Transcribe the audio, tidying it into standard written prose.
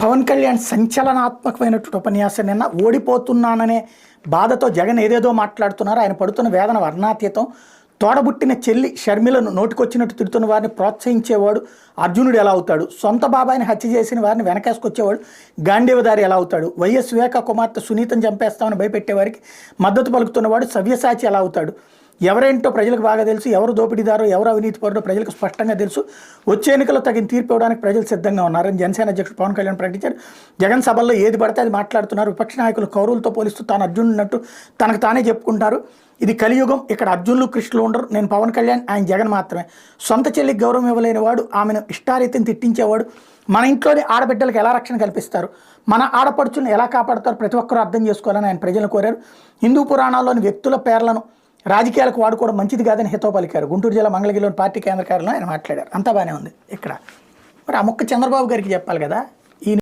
పవన్ కళ్యాణ్ సంచలనాత్మకమైనటువంటి ఉపన్యాసం నిన్న. ఓడిపోతున్నాననే బాధతో జగన్ ఏదేదో మాట్లాడుతున్నారు. ఆయన పడుతున్న వేదన వర్ణాతీతం. తోడబుట్టిన చెల్లి షర్మిలను నోటికొచ్చినట్టు తిడుతున్న వారిని ప్రోత్సహించేవాడు అర్జునుడు ఎలా అవుతాడు? సొంత బాబాయిని హత్య చేసిన వారిని వెనకేసుకొచ్చేవాడు గాంధీవదారి ఎలా అవుతాడు? వైఎస్ వివేక కుమార్తె సునీతను చంపేస్తామని భయపెట్టేవారికి మద్దతు పలుకుతున్నవాడు సవ్యసాచి ఎలా అవుతాడు? ఎవరేంటో ప్రజలకు బాగా తెలుసు. ఎవరు దోపిడీదారో ఎవరు అవినీతిపరుడో ప్రజలకు స్పష్టంగా తెలుసు. వచ్చే ఎన్నికల్లో తగిన తీర్పు ఇవ్వడానికి ప్రజలు సిద్ధంగా ఉన్నారని జనసేన అధ్యక్షుడు పవన్ కళ్యాణ్ ప్రకటించారు. జగన్ సభల్లో ఏది పడితే అది మాట్లాడుతున్నారు. విపక్ష నాయకులు కౌరవులతో పోలిస్తూ తాను అర్జునున్నట్టు తనకు తానే చెప్పుకుంటారు. ఇది కలియుగం. ఇక్కడ అర్జునులు కృష్ణులు ఉండరు. నేను పవన్ కళ్యాణ్, ఆయన జగన్ మాత్రమే. సొంత చెల్లికి గౌరవం ఇవ్వలేని వాడు, ఆమెను ఇష్టారీతిని తిట్టించేవాడు. మన ఇంట్లోని ఆడబిడ్డలకు ఎలా రక్షణ కల్పిస్తారు, మన ఆడపడుచులను ఎలా కాపాడుతారు ప్రతి ఒక్కరూ అర్థం చేసుకోవాలని ఆయన ప్రజలను కోరారు. హిందూ పురాణాల్లోని వ్యక్తుల పేర్లను రాజకీయాలకు వాడుకోవడం మంచిది కాదని హితవు పలికారు. గుంటూరు జిల్లా మంగళగిరిలోని పార్టీ కేంద్ర కార్యాలయంలో ఆయన మాట్లాడారు. అంతా బాగానే ఉంది. ఇక్కడ మరి ఆ మొక్క చంద్రబాబు గారికి చెప్పాలి కదా.